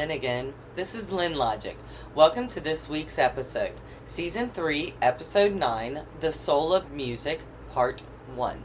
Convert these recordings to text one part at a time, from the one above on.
Lynn again. This is Lin Logic. Welcome to this week's episode, Season 3, Episode 9, The Soul of Music, Part 1.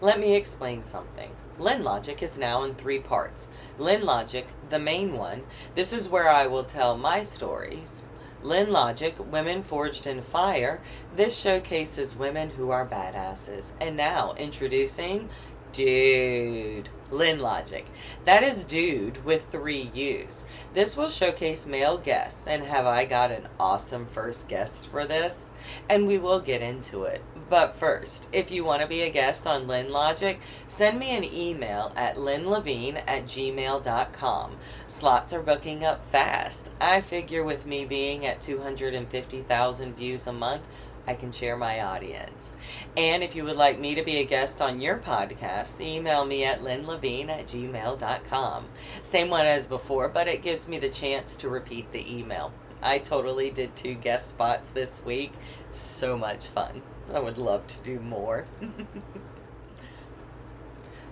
Let me explain something. Lin Logic is now in 3 parts. Lin Logic, the main one, this is where I will tell my stories. Lin Logic, Women Forged in Fire, this showcases women who are badasses. And now, introducing Duuude, Lin Logic. That is Duuude with 3 U's. This will showcase male guests, and have I got an awesome first guest for this? And we will get into it. But first, if you want to be a guest on Lin Logic, send me an email at linlevine@gmail.com. Slots are booking up fast. I figure with me being at 250,000 views a month, I can share my audience. And if you would like me to be a guest on your podcast, email me at linlevine@gmail.com. Same one as before, but it gives me the chance to repeat the email. I totally did 2 guest spots this week. So much fun. I would love to do more.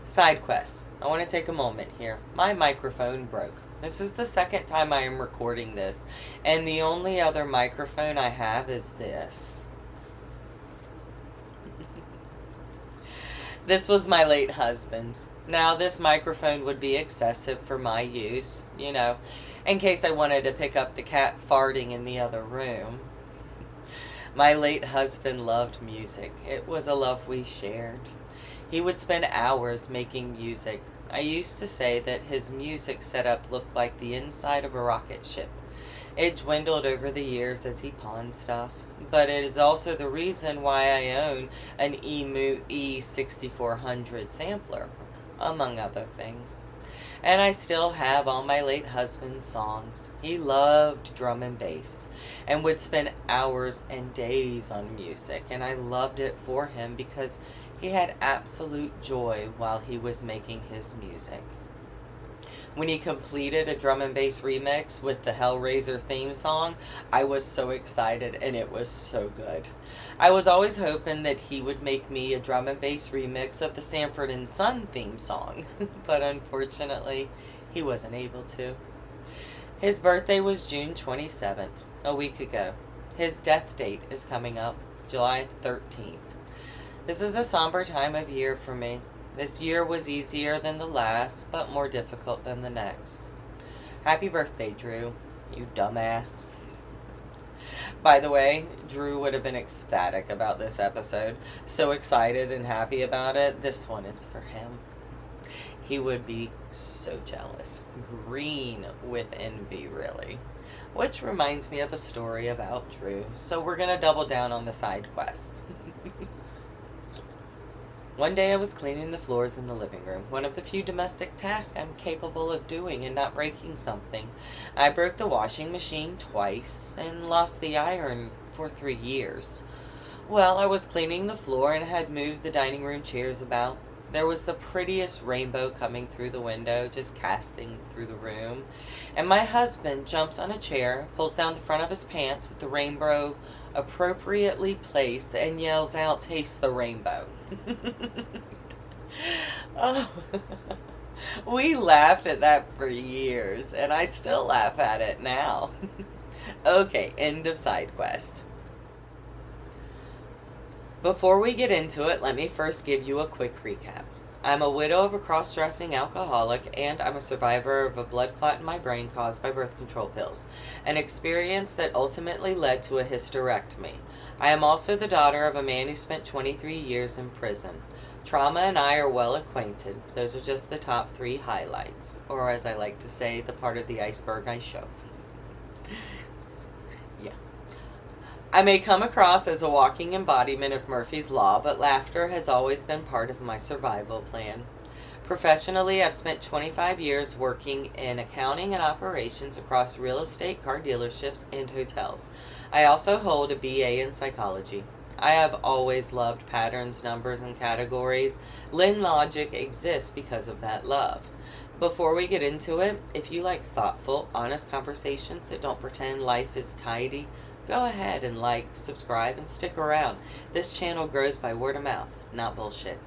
Side quests. I want to take a moment here. My microphone broke. This is the second time I am recording this, and the only other microphone I have is this. This was my late husband's. Now this microphone would be excessive for my use, in case I wanted to pick up the cat farting in the other room. My late husband loved music. It was a love we shared. He would spend hours making music. I used to say that his music setup looked like the inside of a rocket ship. It dwindled over the years as he pawned stuff, but it is also the reason why I own an EMU E6400 sampler, among other things. And I still have all my late husband's songs. He loved drum and bass and would spend hours and days on music, and I loved it for him because he had absolute joy while he was making his music. When he completed a drum and bass remix with the Hellraiser theme song, I was so excited, and it was so good. I was always hoping that he would make me a drum and bass remix of the Sanford and Son theme song, but unfortunately, he wasn't able to. His birthday was June 27th, a week ago. His death date is coming up, July 13th. This is a somber time of year for me. This year was easier than the last, but more difficult than the next. Happy birthday, Drew, you dumbass. By the way, Drew would have been ecstatic about this episode. So excited and happy about it, this one is for him. He would be so jealous. Green with envy, really. Which reminds me of a story about Drew. So we're going to double down on the side quest. One day I was cleaning the floors in the living room, one of the few domestic tasks I'm capable of doing and not breaking something. I broke the washing machine twice and lost the iron for 3 years. Well, I was cleaning the floor and had moved the dining room chairs about. There was the prettiest rainbow coming through the window, just casting through the room. And my husband jumps on a chair, pulls down the front of his pants with the rainbow appropriately placed, and yells out, "Taste the rainbow." Oh, we laughed at that for years, and I still laugh at it now. Okay, end of side quest. Before we get into it, let me first give you a quick recap. I'm a widow of a cross-dressing alcoholic, and I'm a survivor of a blood clot in my brain caused by birth control pills, an experience that ultimately led to a hysterectomy. I am also the daughter of a man who spent 23 years in prison. Trauma and I are well acquainted. Those are just the top 3 highlights, or as I like to say, the part of the iceberg I show. I may come across as a walking embodiment of Murphy's Law, but laughter has always been part of my survival plan. Professionally, I've spent 25 years working in accounting and operations across real estate, car dealerships, and hotels. I also hold a BA in psychology. I have always loved patterns, numbers, and categories. Lin Logic exists because of that love. Before we get into it, if you like thoughtful, honest conversations that don't pretend life is tidy, go ahead and like, subscribe, and stick around. This channel grows by word of mouth, not bullshit.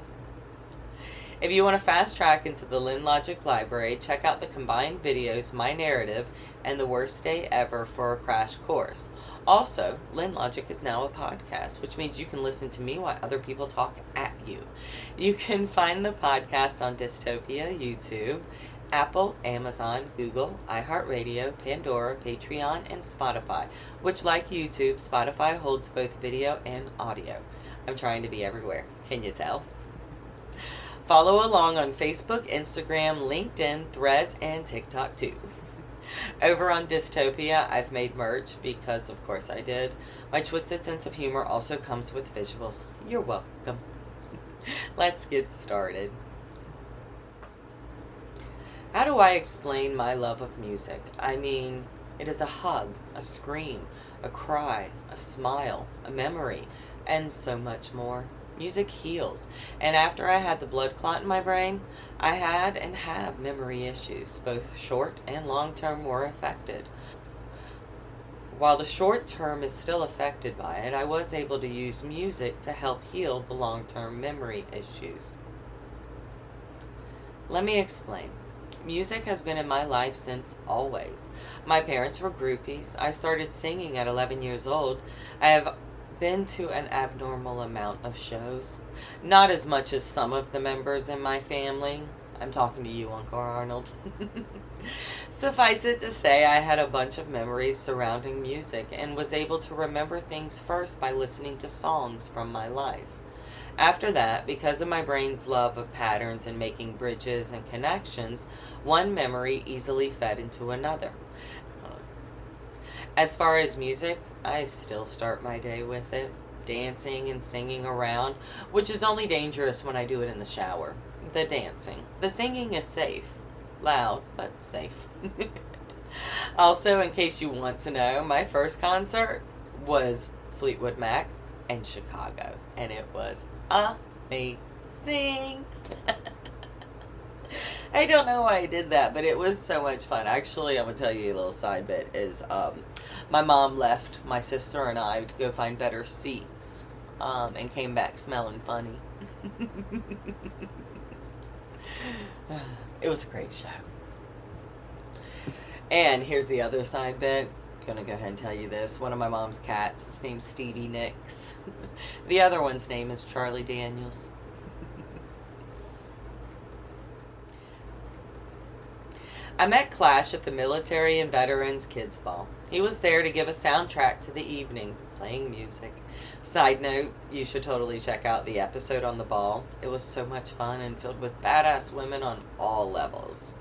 If you want to fast track into the Lin Logic library, check out the combined videos, My Narrative, and The Worst Day Ever for a crash course. Also, Lin Logic is now a podcast, which means you can listen to me while other people talk at you. You can find the podcast on Dystopia, YouTube, Apple, Amazon, Google, iHeartRadio, Pandora, Patreon, and Spotify, which, like YouTube, Spotify holds both video and audio. I'm trying to be everywhere. Can you tell? Follow along on Facebook, Instagram, LinkedIn, Threads, and TikTok too. Over on Dystopia, I've made merch because, of course, I did. My twisted sense of humor also comes with visuals. You're welcome. Let's get started. How do I explain my love of music? I mean, it is a hug, a scream, a cry, a smile, a memory, and so much more. Music heals, and after I had the blood clot in my brain, I had and have memory issues. Both short and long term were affected. While the short term is still affected by it, I was able to use music to help heal the long term memory issues. Let me explain. Music has been in my life since always. My parents were groupies. I started singing at 11 years old. I have been to an abnormal amount of shows. Not as much as some of the members in my family. I'm talking to you, Uncle Arnold. Suffice it to say, I had a bunch of memories surrounding music and was able to remember things first by listening to songs from my life. After that, because of my brain's love of patterns and making bridges and connections, one memory easily fed into another. As far as music, I still start my day with it, dancing and singing around, which is only dangerous when I do it in the shower. The dancing. The singing is safe. Loud, but safe. Also, in case you want to know, my first concert was Fleetwood Mac in Chicago, and it was amazing. I don't know why I did that, but it was so much fun. Actually, I'm going to tell you a little side bit is my mom left my sister and I to go find better seats and came back smelling funny. It was a great show. And here's the other side bit. Gonna go ahead and tell you this. One of my mom's cats, his name's Stevie Nicks. The other one's name is Charlie Daniels. I met Clash at the Military and Veterans Kids Ball. He was there to give a soundtrack to the evening, playing music. Side note, you should totally check out the episode on the ball. It was so much fun and filled with badass women on all levels.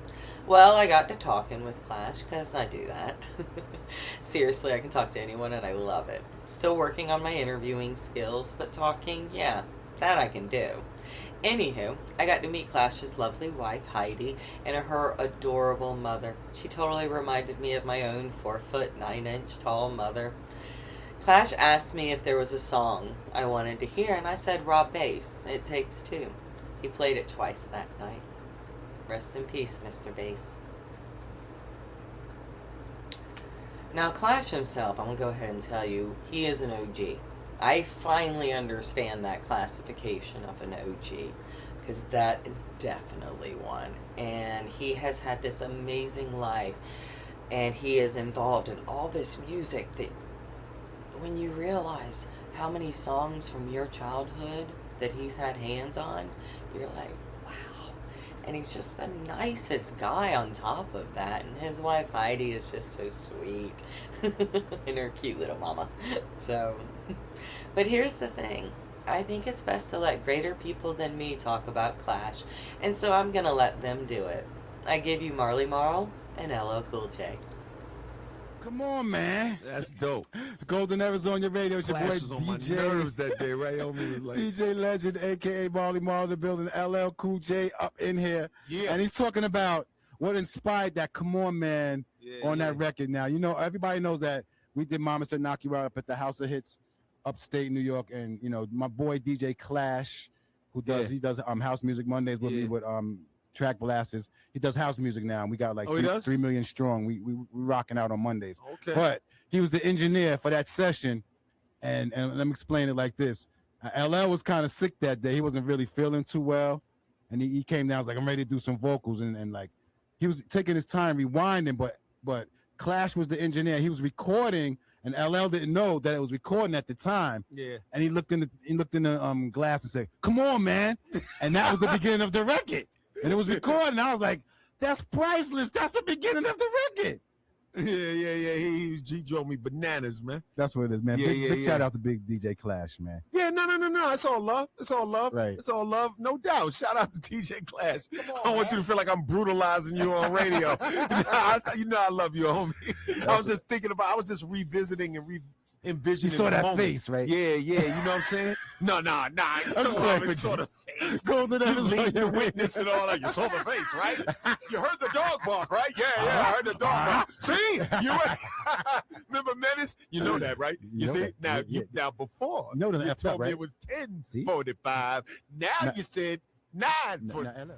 Well, I got to talking with Clash, because I do that. Seriously, I can talk to anyone and I love it. Still working on my interviewing skills, but talking, yeah, that I can do. Anywho, I got to meet Clash's lovely wife, Heidi, and her adorable mother. She totally reminded me of my own 4'9" tall mother. Clash asked me if there was a song I wanted to hear, and I said raw bass. It takes two. He played it twice that night. Rest in peace, Mr. Bass. Now, Clash himself, I'm going to go ahead and tell you, he is an OG. I finally understand that classification of an OG, because that is definitely one. And he has had this amazing life, and he is involved in all this music that when you realize how many songs from your childhood that he's had hands on, you're like, wow. And he's just the nicest guy on top of that. And his wife Heidi is just so sweet. And her cute little mama. So, but here's the thing. I think it's best to let greater people than me talk about Clash. And so I'm going to let them do it. I give you Marley Marl and LL Cool J. Come on, man. That's dope. It's Golden Arizona Radio. It's your boy Clash was on my DJ. nerves that day, right? Homie was like, DJ Legend, a.k.a. Marley Marl, the building. LL Cool J up in here. yeah. And he's talking about what inspired that Come On Man on that record. Now, you know, everybody knows that we did Mama Said Knock You Out up at the House of Hits upstate New York. And, you know, my boy DJ Clash, who does, he does house music Mondays with me with track blasters. He does house music now, and we got like 3 million strong. We rocking out on Mondays. Okay. But he was the engineer for that session, and let me explain it like this. LL was kind of sick that day. He wasn't really feeling too well, and he came down. I was like, I'm ready to do some vocals, and like he was taking his time rewinding, but Clash was the engineer. He was recording, and LL didn't know that it was recording at the time. Yeah. And he looked in the glass and said, "Come on, man!" And that was the beginning of the record. And it was recording. I was like, "That's priceless. That's the beginning of the record." Yeah. He drove me bananas, man. That's what it is, man. Big shout out to Big DJ Clash, man. Yeah, no. It's all love. It's all love. Right. It's all love, no doubt. Shout out to DJ Clash. On, I don't want you to feel like I'm brutalizing you on radio. You know I love you, homie. I was just thinking about. I was just revisiting and envisioning. You saw that moment. face, right? Yeah. You know what I'm saying? No. You saw the face. Go to that. You lead the witness and all that. You saw the face, right? You heard the dog bark, right? Yeah. I heard the dog bark. See, you remember Menace? You know that, right? You see that. now before You know that you effed told up, me right? it was 10:45. Now you said 9:45.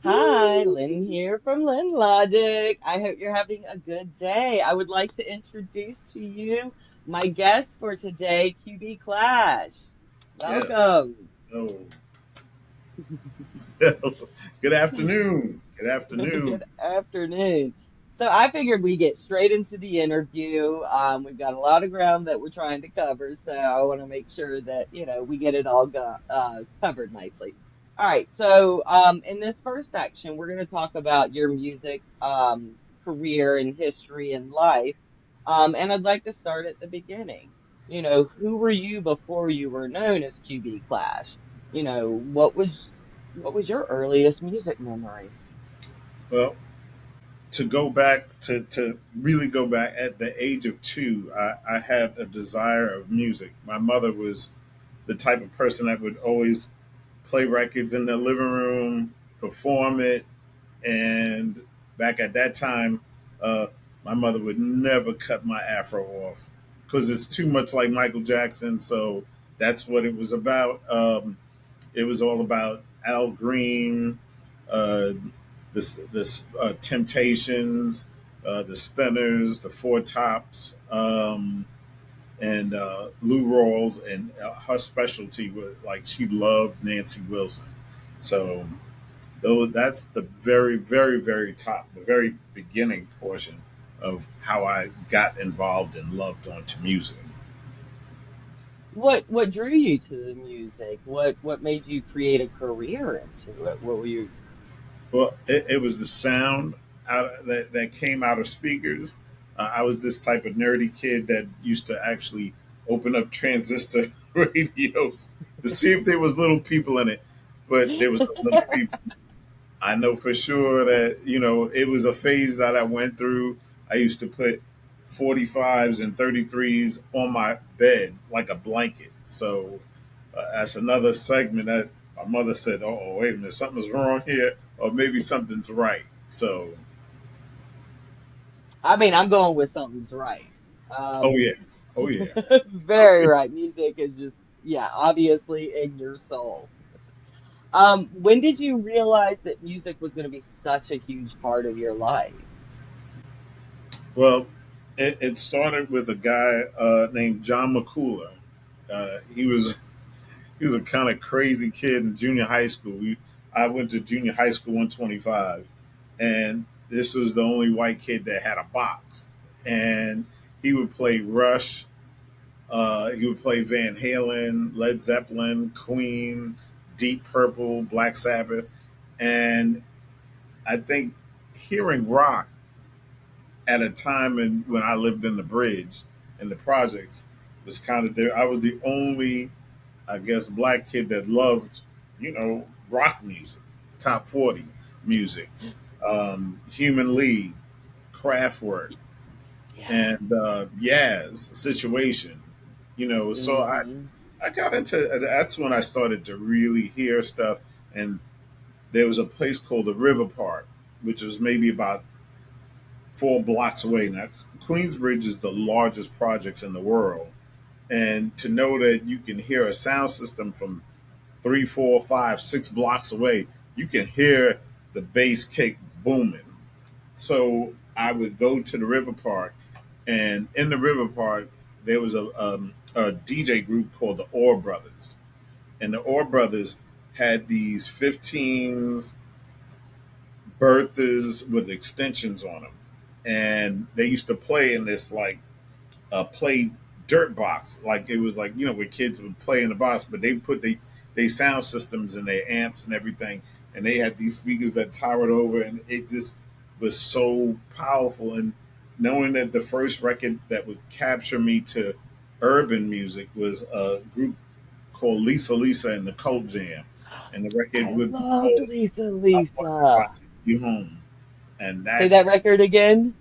Hi, Lynn here from Lin Logic. I hope you're having a good day. I would like to introduce to you my guest for today, QB Clash. Yes. Welcome. Oh. Good afternoon. Good afternoon. Good afternoon. So I figured we get straight into the interview. We've got a lot of ground that we're trying to cover, so I want to make sure that, we get it all covered nicely. All right, so in this first section, we're going to talk about your music career and history and life. And I'd like to start at the beginning. Who were you before you were known as QB Clash? What was your earliest music memory? Well, to go back to really go back at the age of 2, I had a desire of music. My mother was the type of person that would always play records in the living room, perform it, and back at that time, my mother would never cut my afro off because it's too much like Michael Jackson. So that's what it was about. It was all about Al Green, the Temptations, the Spinners, the Four Tops, and Lou Rawls, and her specialty was like she loved Nancy Wilson. So that's the very, very, very top, the very beginning portion of how I got involved and loved onto music. What drew you to the music? What made you create a career into it? What were you? Well, it was the sound that came out of speakers. I was this type of nerdy kid that used to actually open up transistor radios to see if there was little people in it, but there was no little people. I know for sure that it was a phase that I went through. I used to put 45s and 33s on my bed like a blanket. So that's another segment that my mother said, "Oh, wait a minute, something's wrong here, or maybe something's right." So, I mean, I'm going with something's right. oh Um, yeah, oh yeah. very right. Music is just, yeah, obviously in your soul. When did you realize that music was going to be such a huge part of your life? Well, it started with a guy named John McCooler. He was a kind of crazy kid in junior high school. I went to junior high school 125, and this was the only white kid that had a box. And he would play Rush, he would play Van Halen, Led Zeppelin, Queen, Deep Purple, Black Sabbath. And I think hearing rock at a time when I lived in the bridge in the projects was kind of there. I was the only, I guess, black kid that loved, rock music, top 40 music, Human League, Kraftwerk, Yes. and Yaz, Situation. So Hmm. I got into, that's when I started to really hear stuff. And there was a place called the River Park, which was maybe about 4 blocks away. Now, Queensbridge is the largest projects in the world. And to know that you can hear a sound system from 3, 4, 5, 6 blocks away, you can hear the bass kick booming. So I would go to the River Park, and in the River Park, there was a DJ group called the Orr Brothers. And the Orr Brothers had these 15s, Berthas with extensions on them, and they used to play in this like play dirt box, like it was like where kids would play in the box, but they put they sound systems and their amps and everything, and they had these speakers that towered over, and it just was so powerful. And knowing that the first record that would capture me to urban music was a group called Lisa Lisa and the Cult Jam, and the record I would be loved called Lisa "I Wonder If I Lisa. Take You Home," and Say that that's record again.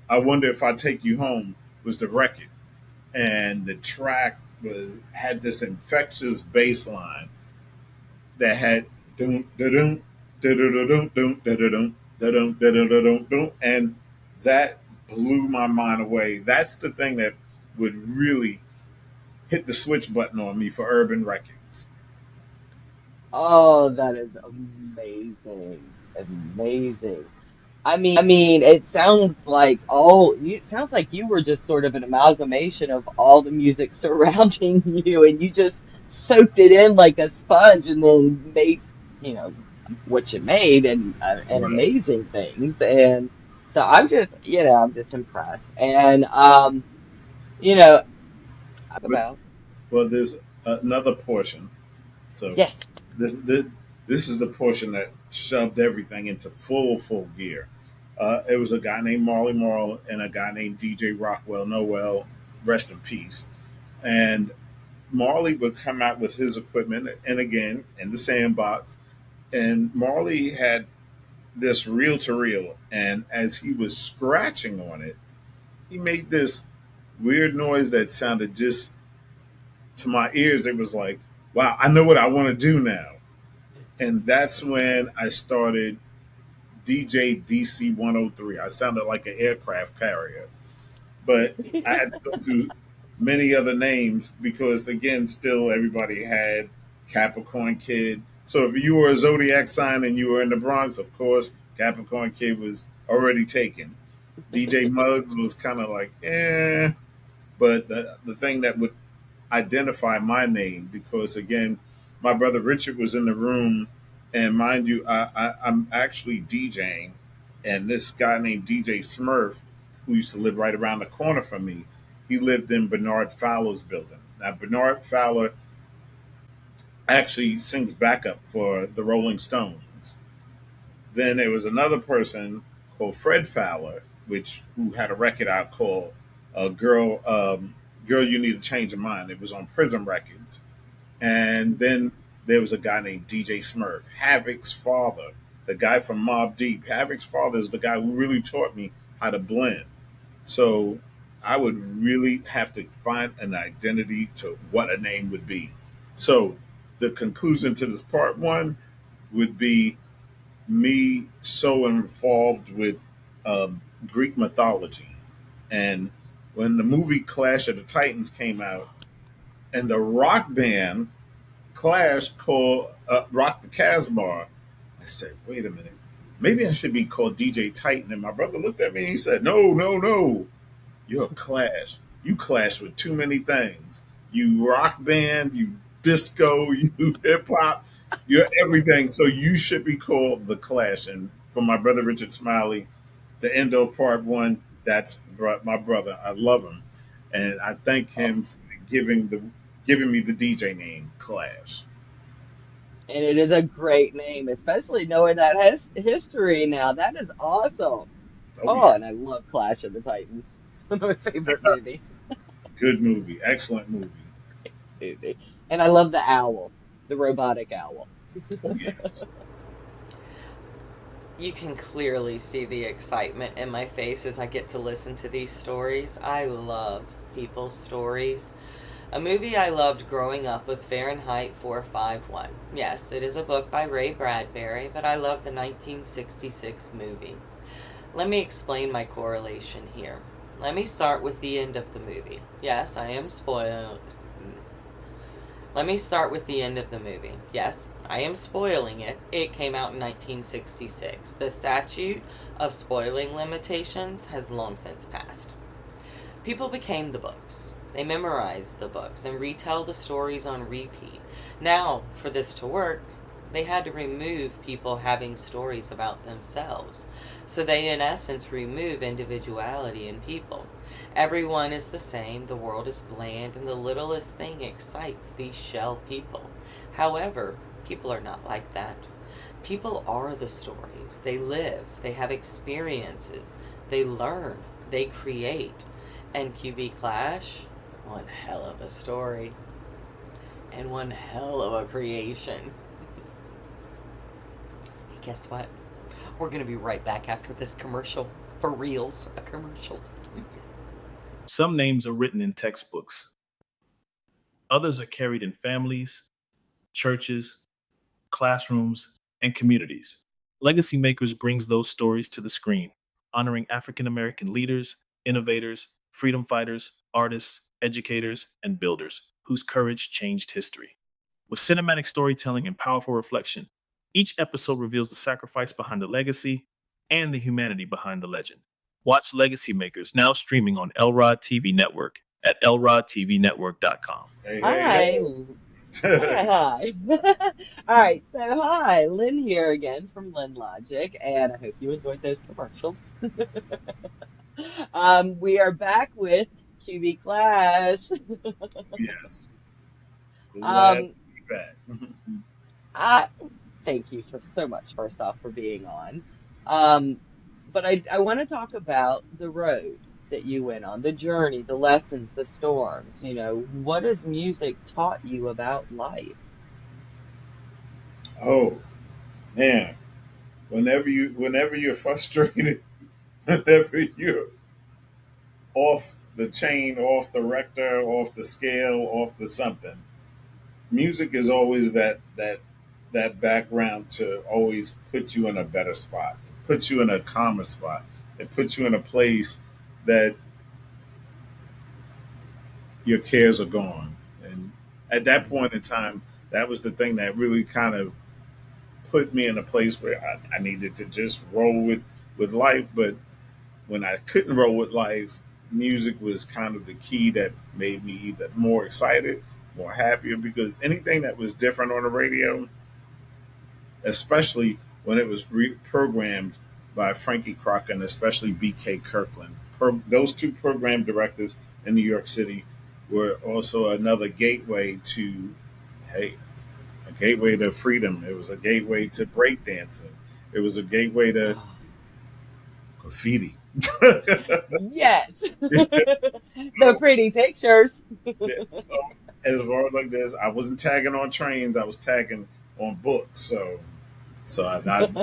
"I Wonder If I Take You Home" was the record, and the track was had this infectious bass line that had dum dum dum dum dum dum, and that blew my mind away. That's the thing that would really hit the switch button on me for urban records. Oh, that is amazing. Amazing. I mean, it sounds like it sounds like you were just sort of an amalgamation of all the music surrounding you, and you just soaked it in like a sponge, and then made, you know, what you made, and Right. amazing things. And so I'm just impressed. And you know, talk But about well, there's another portion. So yes. this this is the portion that shoved everything into full gear. It was a guy named Marley Marl and a guy named DJ Rockwell Noel, rest in peace. And Marley would come out with his equipment, and again in the sandbox. And Marley had this reel to reel, and as he was scratching on it, he made this weird noise that sounded just to my ears. It was like, wow, I know what I want to do now. And that's when I started DJ DC 103. I sounded like an aircraft carrier, but I had to go through many other names because, again, still everybody had Capricorn Kid. So if you were a zodiac sign and you were in the Bronx, of course, Capricorn Kid was already taken. DJ Muggs was kind of like, eh. But the thing that would identify my name, because again, my brother Richard was in the room, and mind you, I'm actually DJing, and this guy named DJ Smurf, who used to live right around the corner from me, he lived in Bernard Fowler's building. Now Bernard Fowler actually sings backup for the Rolling Stones. Then there was another person called Fred Fowler, which who had a record out called "Girl You Need to Change Your Mind." It was on Prism Records. And then there was a guy named DJ Smurf, Havoc's father, the guy from Mobb Deep. Havoc's father is the guy who really taught me how to blend. So I would really have to find an identity to what a name would be. So the conclusion to this part one would be me so involved with Greek mythology. And when the movie Clash of the Titans came out, and the rock band Clash called Rock the Casbah, I said, wait a minute, maybe I should be called DJ Titan. And my brother looked at me and he said, no, no, no, you're a Clash. You clash with too many things. You rock band, you disco, you hip hop, you're everything. So you should be called the Clash. And for my brother Richard Smiley, the end of part one, that's my brother. I love him, and I thank him for giving me the DJ name Clash. And it is a great name, especially knowing that has history now. That is awesome. Oh Oh, yeah, and I love Clash of the Titans. It's one of my favorite movies. good movie, excellent movie. And I love the owl, the robotic owl. Oh yes, You can clearly see the excitement in my face as I get to listen to these stories. I love people's stories. A movie I loved growing up was Fahrenheit 451. Yes, it is a book by Ray Bradbury, but I love the 1966 movie. Let me explain my correlation here. Let me start with the end of the movie. Yes, I am spoiled. Let me start with the end of the movie. Yes, I am spoiling it. It came out in 1966. The statute of spoiling limitations has long since passed. People became the books. They memorized the books and retell the stories on repeat. Now, for this to work, They had to remove people having stories about themselves. So they, in essence, remove individuality in people. Everyone is the same, the world is bland, and the littlest thing excites these shell people. However, people are not like that. People are the stories. They live, they have experiences, they learn, they create. And QB Clash, one hell of a story. And one hell of a creation. Hey, guess what? We're going to be right back after this commercial. For reals, a commercial. Some names are written in textbooks. Others are carried in families, churches, classrooms, and communities. Legacy Makers brings those stories to the screen, honoring African American leaders, innovators, freedom fighters, artists, educators, and builders whose courage changed history. With cinematic storytelling and powerful reflection, each episode reveals the sacrifice behind the legacy and the humanity behind the legend. Watch Legacy Makers, now streaming on Elrod TV Network at elrodtvnetwork.com. Hey, Hi. Hi. All right. So, hi, Lynn here again from Lin Logic, and I hope you enjoyed those commercials. We are back with QB Clash. Yes. Glad Um, to be back. I thank you for so much, first off, for being on. Um, but I want to talk about the road that you went on, the journey, the lessons, the storms. You know, what has music taught you about life? Oh man, whenever you're frustrated, whenever you're off the chain, off the rector, off the scale, off the something, music is always that background to always put you in a better spot, put you in a calmer spot, it puts you in a place that your cares are gone. And at that point in time, that was the thing that really kind of put me in a place where I needed to just roll with life. But when I couldn't roll with life, music was kind of the key that made me either more excited, more happier, because anything that was different on the radio, especially when it was programmed by Frankie Crocker and especially B.K. Kirkland. Those two program directors in New York City were also another gateway to, hey, a gateway to freedom. It was a gateway to breakdancing. It was a gateway to graffiti. Yes. The pretty pictures. Yeah, so as far as like this, I wasn't tagging on trains. I was tagging on books. So I didn't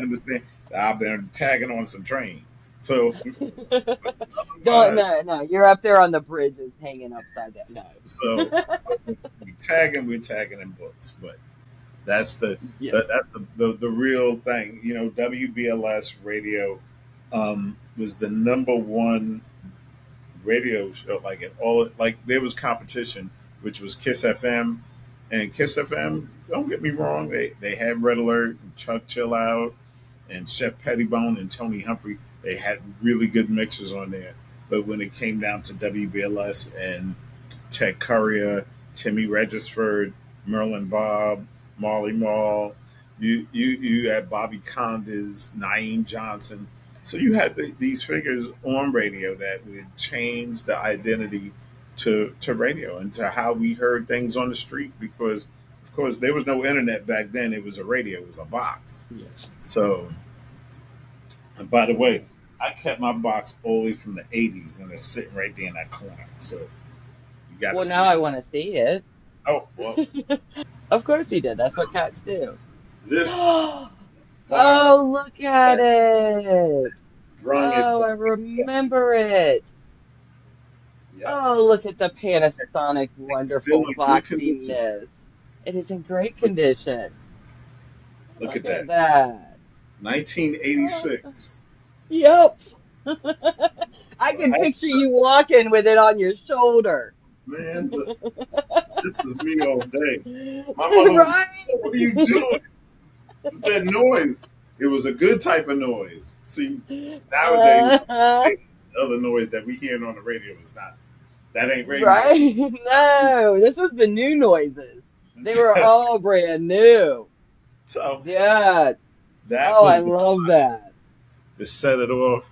understand that I've been tagging on some trains. So Don't no, you're up there on the bridges hanging upside down. so No. we're tagging in books, but that's Yeah. that's the real thing. You know, WBLS radio was the number one radio show. Like in all, like there was competition, which was Kiss FM, and Kiss FM. Don't get me wrong, they had Red Alert, and Chuck Chill Out, and Shep Pettibone and Tony Humphrey. They had really good mixers on there. But when it came down to WBLS and Ted Courier, Timmy Regisford, Merlin Bob, Marley Marl, you had Bobby Condes, Naeem Johnson. So you had these figures on radio that would change the identity to radio and to how we heard things on the street, because of course there was no internet back then. It was a radio, it was a box. Yes. So, and by the way, I kept my box all the way from the 80s and it's sitting right there in that corner. So you got to Well, see now it. I want to see it. Oh, well, Of course he did. That's what cats do. this box Oh, look at that it. brung it Oh, I back. remember it. Yeah. Oh, look at the Panasonic It's still wonderful in good condition. boxiness. It is in great condition. Look Look at at that. that. 1986. Yep. I So can picture you walking with it on your shoulder. man, this is me all day. My mother was, Right? what are you doing? It's that noise. It was a good type of noise. See, nowadays, the other noise that we hear on the radio is not. That ain't radio. Right? No, this was the new noises. They were all brand new. So Yeah. that Oh, I was the love that. to set it off.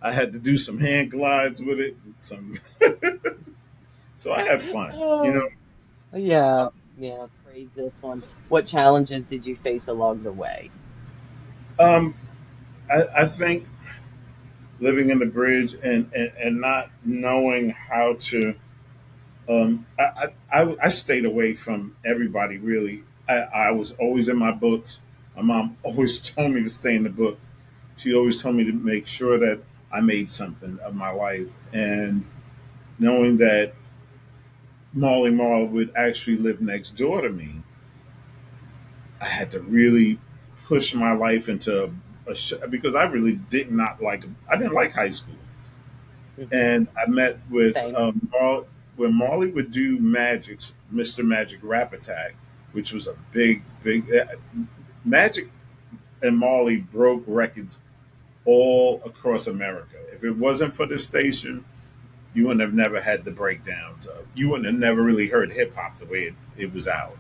I had to do some hand glides with it. Some so I had fun. You know, Oh, yeah. Yeah. Praise this one. What challenges did you face along the way? um, I think living in the bridge and not knowing how to I stayed away from everybody really. I was always in my books. My mom always told me to stay in the books. She always told me to make sure that I made something of my life. And knowing that Molly Marl would actually live next door to me, I had to really push my life into because I really did not like. I didn't like high school, Hmm. and I met with Same. when Marley would do Magic's Mr. Magic Rap Attack, which was a big Magic and Marley broke records all across America. If it wasn't for this station, you wouldn't have never had the breakdowns. You wouldn't have never really heard hip hop the way it was out.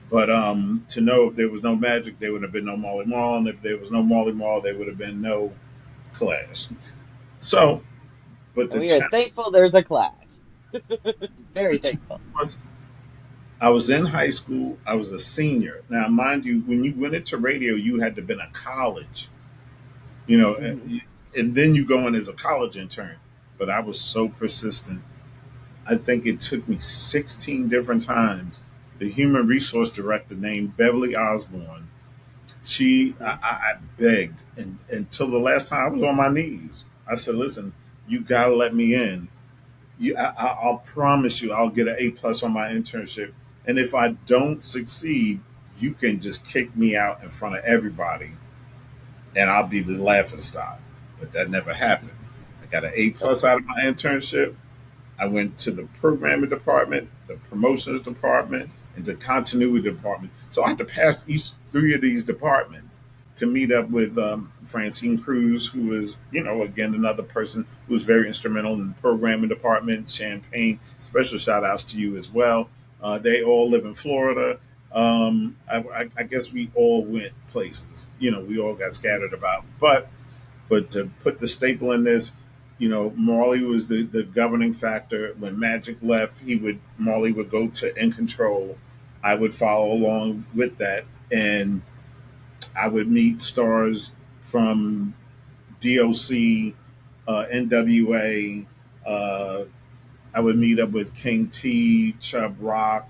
But to know if there was no Magic, there would have been no Marley Marl, and if there was no Marley Marl, there would have been no Clash. So, but And we are thankful there's a class. the Very challenge thankful. was I was in high school. I was a senior. Now, mind you, when you went into radio, you had to been a college, you know, Hmm. and then you go in as a college intern. But I was so persistent. I think it took me 16 different times. The human resource director named Beverly Osborne, I begged, and until the last time I was on my knees. I said, "Listen, you gotta let me in. I'll promise you, I'll get an A+ on my internship. And if I don't succeed, you can just kick me out in front of everybody, and I'll be the laughing stock." But that never happened. I got an A+ Oh, out of my internship. I went to the programming department, the promotions department, and the continuity department. So I had to pass each three of these departments to meet up with Francine Cruz, who is, again, another person who was very instrumental in the programming department. Champagne, special shout outs to you as well. They all live in Florida. I guess we all went places. We all got scattered about. But to put the staple in this, Marley was the governing factor. When Magic left, Marley would go to In Control. I would follow along with that, and I would meet stars from DOC, NWA. I would meet up with King T, Chubb Rock,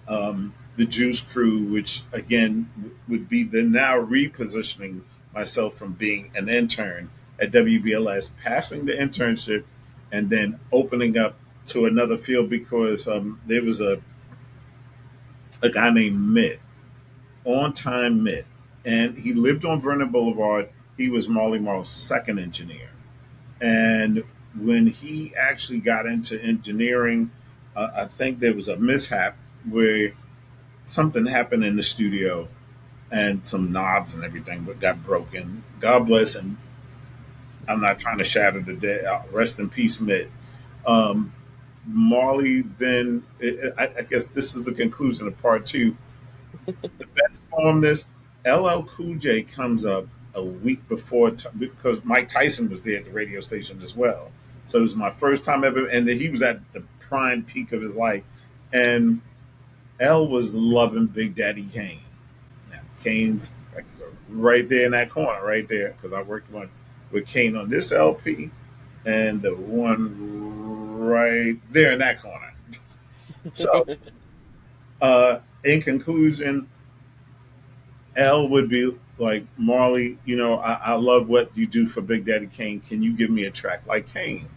the Juice Crew, which again would be the now repositioning myself from being an intern at WBLS, passing the internship, and then opening up to another field because there was a guy named Mitt, On Time Mitt, and he lived on Vernon Boulevard. He was Marley Marl's second engineer. And when he actually got into engineering, I think there was a mishap where something happened in the studio and some knobs and everything got broken. God bless him. I'm not trying to shatter the dead. Rest in peace, Mitt. Um, Marley then, I guess this is the conclusion of part two. The best form this, LL Cool J comes up a week before because Mike Tyson was there at the radio station as well. So it was my first time ever, and he was at the prime peak of his life. And L was loving Big Daddy Kane. Now, Kane's records are right there in that corner, right there, because I worked with Kane on this LP and the one right there in that corner. So, in conclusion, L would be like, Marley, I love what you do for Big Daddy Kane. Can you give me a track like Kane?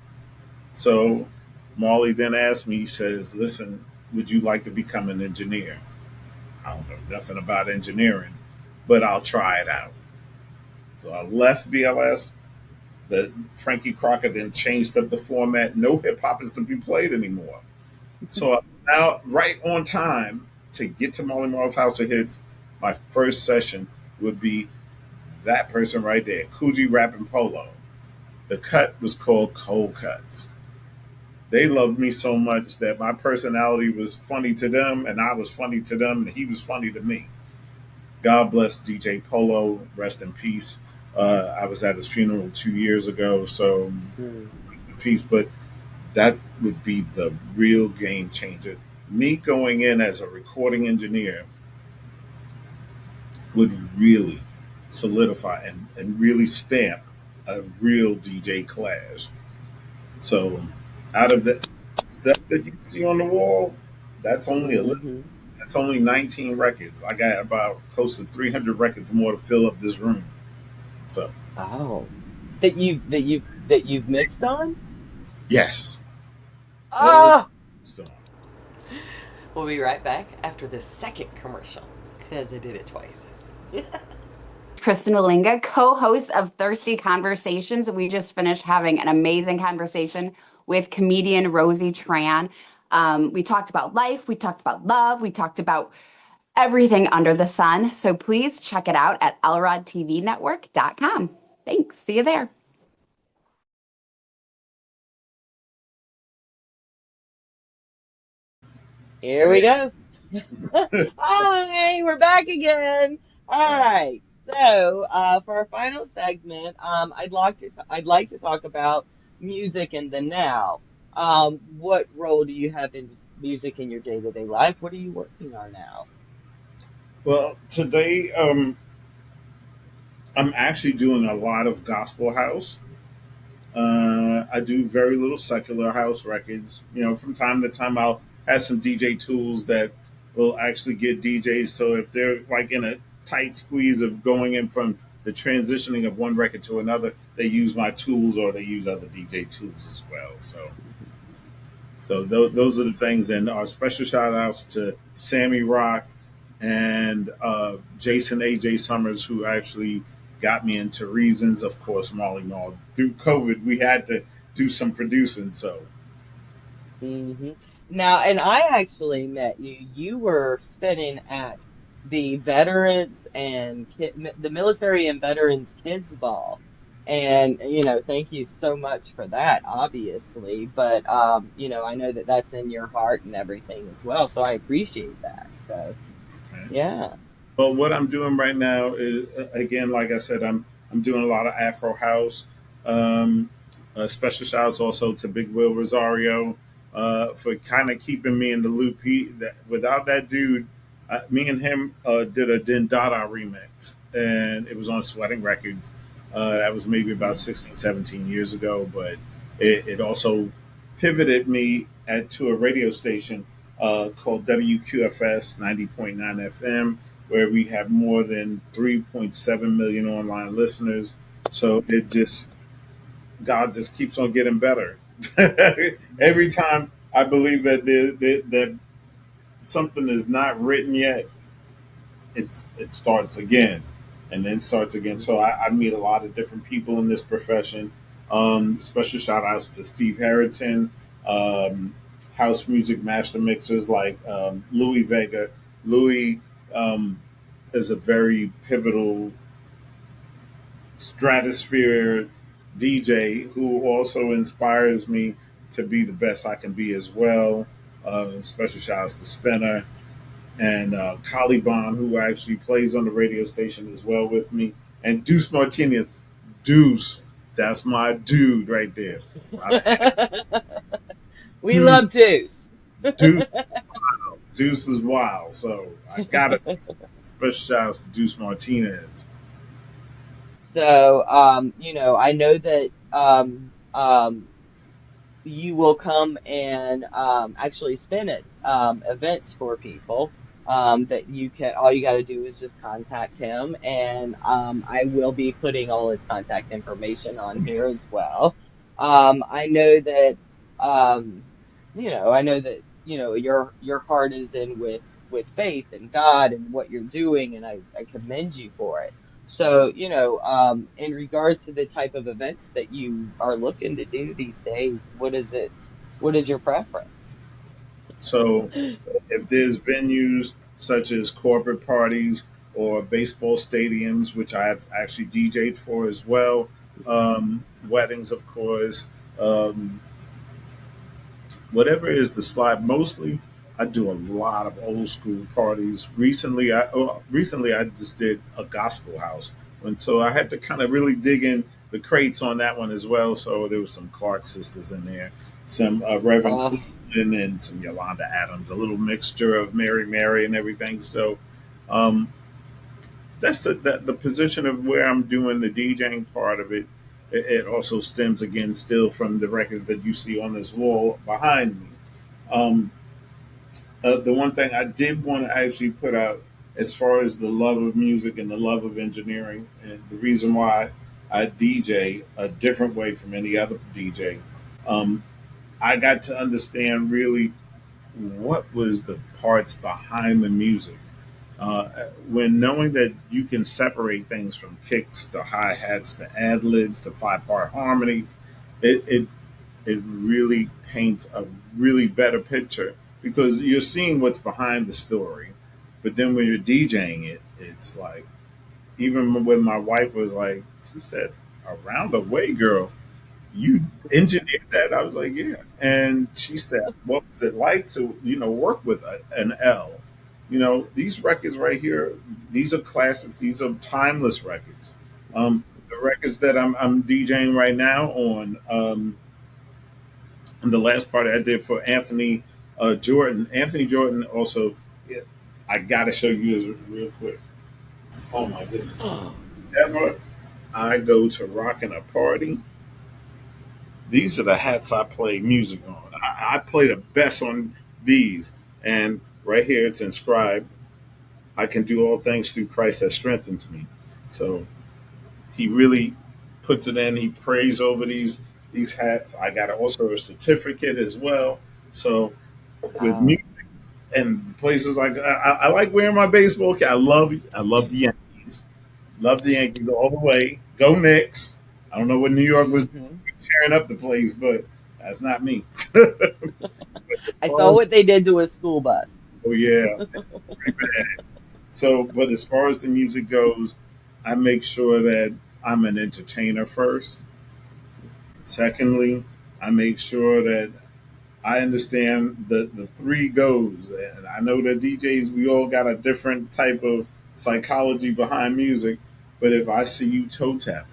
So Marley then asked me, he says, "Listen, would you like to become an engineer?" I don't know nothing about engineering, but I'll try it out. So I left BLS. The Frankie Crocker then changed up the format. No hip hop is to be played anymore. So now, right on time to get to Marley Marl's House of Hits, my first session would be that person right there, Coogee rapping Polo. The cut was called Cold Cuts. They loved me so much that my personality was funny to them, and I was funny to them, and he was funny to me. God bless DJ Polo, rest in peace. I was at his funeral 2 years ago, so Mm. rest in peace. But that would be the real game changer. Me going in as a recording engineer would really solidify and really stamp a real DJ class. So out of the stuff that you see on the wall, that's only a little. Hmm. That's only 19 records. I got about close to 300 records more to fill up this room. So Oh, that you've mixed on? yes, all Ah, stuff. We'll be right back after the second commercial because I did it twice. Kristen Olinga, co-host of Thirsty Conversations. We just finished having an amazing conversation with comedian Rosie Tran. We talked about life, we talked about love, we talked about everything under the sun. So please check it out at elrodtvnetwork.com. Thanks. See you there. here we go. Hi, we're back again. All Right. right. So, for our final segment, I'd like to talk about music in the now. What role do you have in music in your day-to-day life? What are you working on now? Well, today I'm actually doing a lot of gospel house. I do very little secular house records. You know, from time to time, I'll have some DJ tools that will actually get DJs. So if they're like in a tight squeeze of going in from the transitioning of one record to another, they use my tools or they use other DJ tools as well. So those are the things. And our special shout outs to Sammy Rock and Jason AJ Summers, who actually got me into Reasons. Of course, Molly Mall. Through COVID, we had to do some producing. So, Hmm. Now, and I actually met you. You were spinning at the the military and veterans kids ball. And, thank you so much for that, obviously. But, I know that that's in your heart and everything as well. So I appreciate that. So, okay. yeah. But what I'm doing right now is, again, like I said, I'm doing a lot of Afro house. Um, Special shouts also to Big Will Rosario for kind of keeping me in the loop. Without that dude, me and him did a Dindada remix, and it was on Sweating Records. That was maybe about 16, 17 years ago, but it also pivoted me to a radio station called WQFS 90.9 FM, where we have more than 3.7 million online listeners. So God just keeps on getting better. Every time I believe that something is not written yet, it starts again and then starts again. So I meet a lot of different people in this profession. Special shout outs to Steve Harrington, house music master mixers like Louis Vega. Louis is a very pivotal stratosphere DJ who also inspires me to be the best I can be as well. Special shout outs to Spinner and Caliban, who actually plays on the radio station as well with me, and Deuce Martinez. Deuce, that's my dude right there. We Dude, love Deuce. Deuce, Deuce is wild. So I gotta special shout outs to Deuce Martinez. So, I know that you will come and actually spin at events for people that all you got to do is just contact him, and I will be putting all his contact information on here as well. I know that um, your heart is in with faith and God and what you're doing, and I commend you for it. So, in regards to the type of events that you are looking to do these days, what is it? What is your preference? So if there's venues such as corporate parties or baseball stadiums, which I have actually DJed for as well, weddings, of course, um, whatever is the slide. Mostly, I do a lot of old school parties. Recently I just did a gospel house, and so I had to kind of really dig in the crates on that one as well. So there was some Clark sisters in there, some Reverend Oh, Cleveland, and some Yolanda Adams, a little mixture of Mary and everything. So um, that's the position of where I'm doing the DJing part of it. It also stems again still from the records that you see on this wall behind me. Um, the one thing I did want to actually put out, as far as the love of music and the love of engineering, and the reason why I DJ a different way from any other DJ, um, I got to understand really what was the parts behind the music. When knowing that you can separate things from kicks to hi hats to ad libs to 5 part harmonies, it it really paints a really better picture because you're seeing what's behind the story. But then when you're DJing it, it's like, even when my wife was like, she said, "Around the way, girl, you engineered that." I was like, "Yeah." And she said, "What was it like to, work with an L? These records right here, these are classics. These are timeless records. The records that I'm DJing right now on, and the last part I did for Anthony Jordan. Anthony Jordan also, yeah, I got to show you this real quick. Oh my goodness. Whenever I go to rocking a party, these are the hats I play music on. I play the best on these. And right here it's inscribed, "I can do all things through Christ that strengthens me." So he really puts it in. He prays over these hats. I got also a certificate as well. So with oh. music and places like I like wearing my baseball cap. I love the Yankees. Love the Yankees all the way. Go Knicks. I don't know what New York was Hmm. tearing up the place, but that's not me. But as I far saw as, what they did to a school bus. oh yeah, so, but as far as the music goes, I make sure that I'm an entertainer first. Secondly, I make sure that I understand the three goes. And I know that DJs, we all got a different type of psychology behind music. But if I see you toe tapping,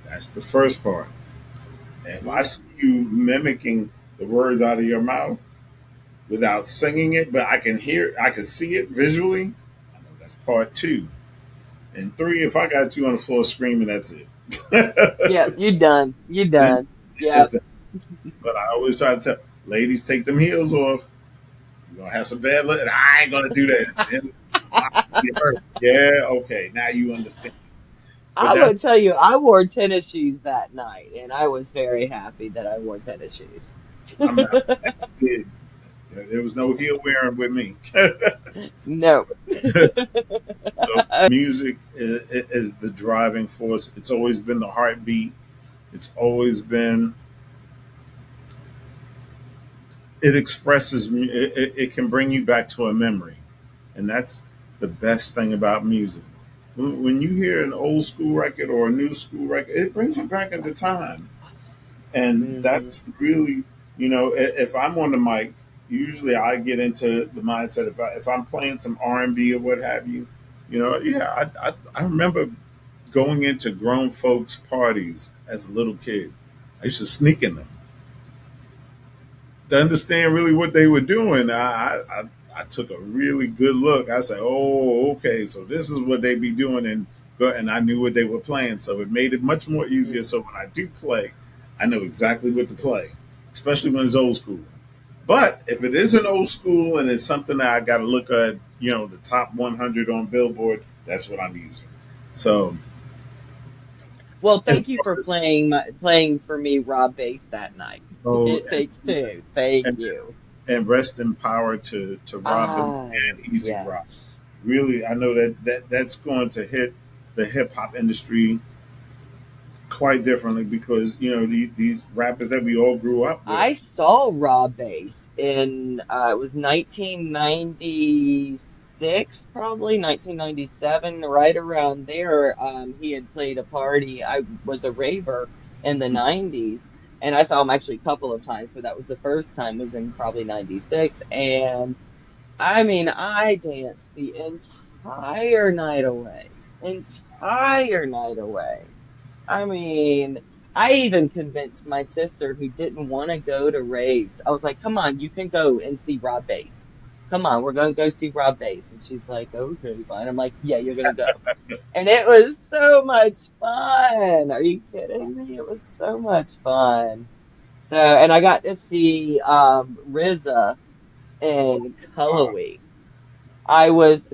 that's the first part. If I Mm. see you mimicking the words out of your mouth without singing it, but I can see it visually, I know that's part two. And three, if I got you on the floor screaming, that's it. Yeah, you done. You Then done. it's Yep. done. But I always try to tell ladies, take them heels off. You're gonna have some bad luck. And I ain't gonna do that. And I get hurt. Yeah, okay. Now you understand. But I that's would tell you, I wore tennis shoes that night, and I was very happy that I wore tennis shoes. I'm glad you did. There was no heel wearing with me. No. So music is the driving force. It's always been the heartbeat. It's always been. It expresses. It can bring you back to a memory, and that's the best thing about music. When you hear an old school record or a new school record, it brings you back into time. And Hmm. that's really, if I'm on the mic, usually I get into the mindset, if I'm playing some R&B or what have you, yeah, I remember going into grown folks parties as a little kid. I used to sneak in them to understand really what they were doing. I took a really good look. I said, "Oh, okay, so this is what they be doing," and I knew what they were playing, so it made it much more easier. So when I do play, I know exactly what to play, especially when it's old school. But if it isn't old school and it's something that I got to look at, the top 100 on Billboard, that's what I'm using. So Well, as thank you for playing for me, Rob Bass that night. oh, It takes two. Thank and, you. and rest in power to Rob Booth Ah, and Easy Rock. yes. Really, I know that's going to hit the hip hop industry quite differently because these rappers that we all grew up with. I saw Rob Bass in it was 1996, probably 1997, right around there. He had played a party. I was a raver in the 90s, And I saw him actually a couple of times, but that was the first time was in probably 96. And I mean, I danced the entire night away. Entire night away. I mean, I even convinced my sister who didn't want to go to raves. I was like, come on, you can go and see Rob Bass. Come on, we're going to go see Rob Bass. And she's like, okay, fine. I'm like, yeah, you're going to go. And it was so much fun. Are you kidding me? It was so much fun. So, and I got to see RZA in Colorway. I went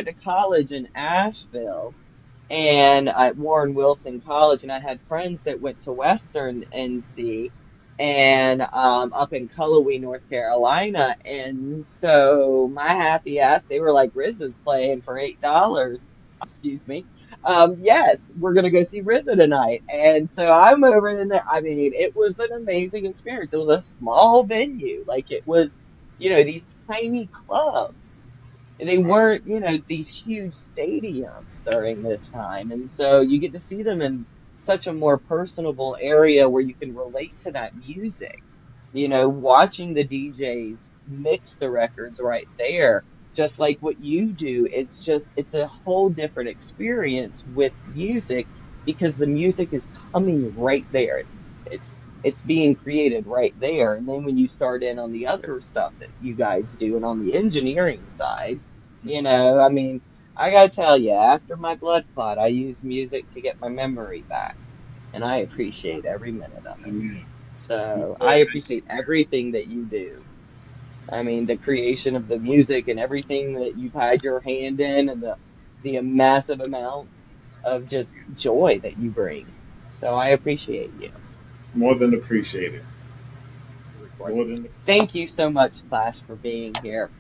to college in Asheville and at Warren Wilson College, and I had friends that went to Western NC and up in Cullowhee, North Carolina. And so my happy ass, they were like, RZA's playing for $8. Excuse me. Yes, we're gonna go see RZA tonight. And so I'm over in there. I mean, it was an amazing experience. It was a small venue, like it was, these tiny clubs. They weren't, these huge stadiums during this time. And so you get to see them in such a more personable area where you can relate to that music. Watching the DJs mix the records right there, just like what you do, it's a whole different experience with music because the music is coming right there. It's being created right there. And then when you start in on the other stuff that you guys do and on the engineering side, I mean, I gotta tell you, after my blood clot, I use music to get my memory back, and I appreciate every minute of it. Amen. So I appreciate everything that you do. I mean, the creation of the music and everything that you've had your hand in, and the massive amount of just joy that you bring. So I appreciate you. More than appreciated. More than Thank you so much, Flash, for being here.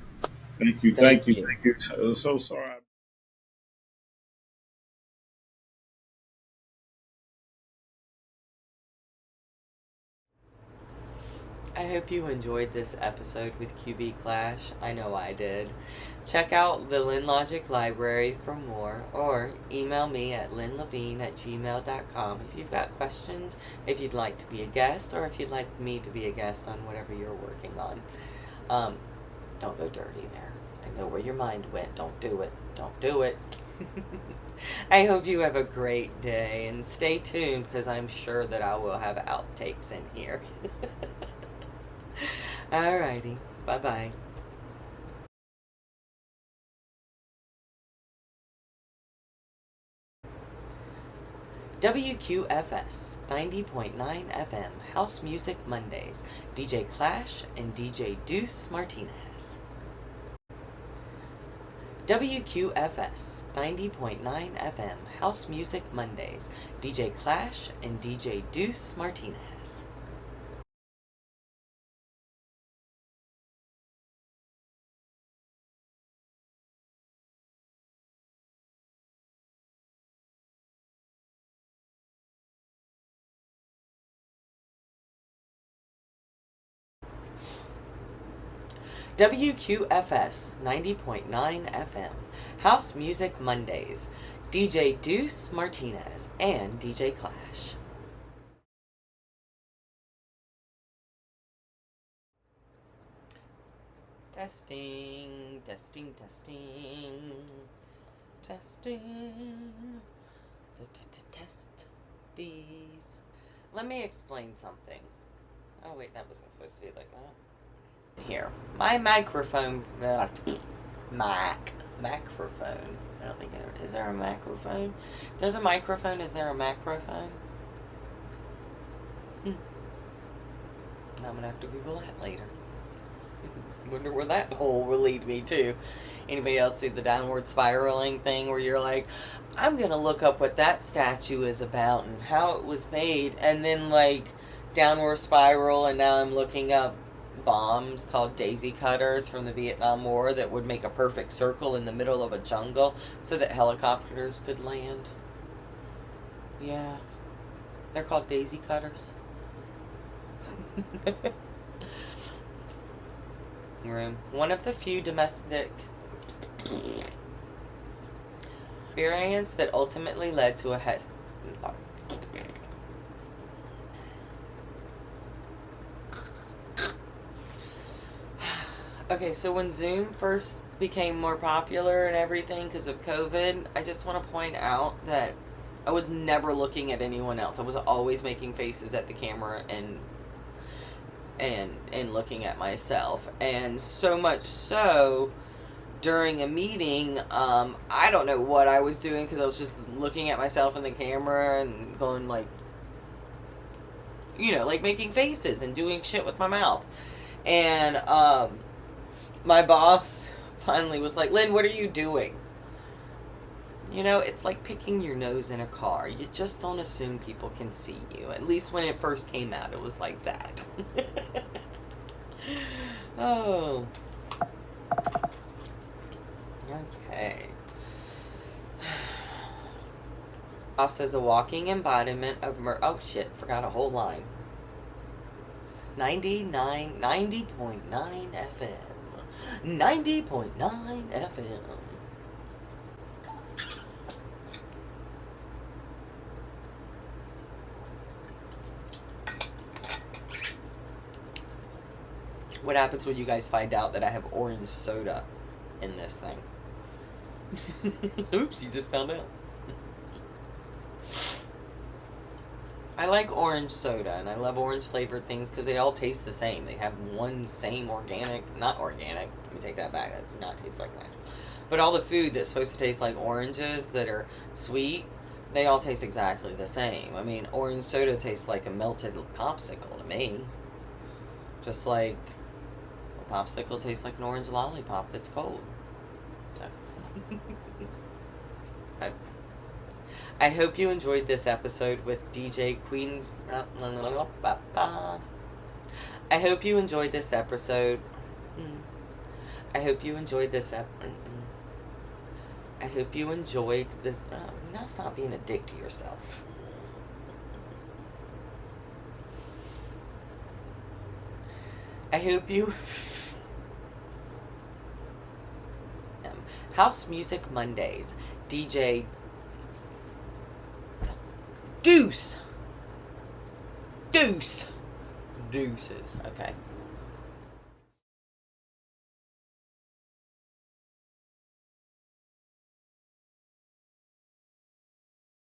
thank you. So sorry. I hope you enjoyed this episode with QB Clash. I know I did. Check out the Lin Logic library for more, or email me at linlevine@gmail.com if you've got questions, if you'd like to be a guest, or if you'd like me to be a guest on whatever you're working on. Don't go dirty there. I know where your mind went. Don't do it. Don't do it. I hope you have a great day, and stay tuned because I'm sure that I will have outtakes in here. Alrighty, bye-bye. WQFS 90.9 FM House Music Mondays, DJ Clash and DJ Deuce Martinez. WQFS 90.9 FM House Music Mondays, DJ Clash and DJ Deuce Martinez. WQFS 90.9 FM House Music Mondays, DJ Deuce Martinez and DJ Clash. Testing, testing, testing, testing, test these. Let me explain something. Oh wait, that wasn't supposed to be like that. Here, my microphone, macrophone. I don't think there is there a macrophone. If there's a microphone, is there a macrophone? I'm gonna have to Google that later. Wonder where that hole will lead me to. Anybody else do the downward spiraling thing where you're like, I'm gonna look up what that statue is about and how it was made, and then like downward spiral, and now I'm looking up bombs called daisy cutters from the Vietnam War that would make a perfect circle in the middle of a jungle so that helicopters could land. Yeah, they're called daisy cutters. One of the few domestic variants that ultimately led to a Okay, so when Zoom first became more popular and everything because of COVID, I just want to point out that I was never looking at anyone else. I was always making faces at the camera and looking at myself. And so much so, during a meeting, I don't know what I was doing because I was just looking at myself in the camera and going like, like making faces and doing shit with my mouth. And my boss finally was like, Lynn, what are you doing? It's like picking your nose in a car. You just don't assume people can see you. At least when it first came out, it was like that. Oh. Okay. Boss is a walking embodiment of oh shit, forgot a whole line. 90.9 FM. 90.9 FM. What happens when you guys find out that I have orange soda in this thing? Oops, you just found out. I like orange soda, and I love orange flavored things because they all taste the same. They have one same not organic, let me take that back, that does not taste like that. But all the food that's supposed to taste like oranges that are sweet, they all taste exactly the same. I mean, orange soda tastes like a melted popsicle to me. Just like a popsicle tastes like an orange lollipop that's cold. So. I hope you enjoyed this episode with DJ Queen's. I hope you enjoyed this episode. I hope you enjoyed this I hope you enjoyed this. Now stop being a dick to yourself. I hope you. House Music Mondays. DJ Deuces. Okay.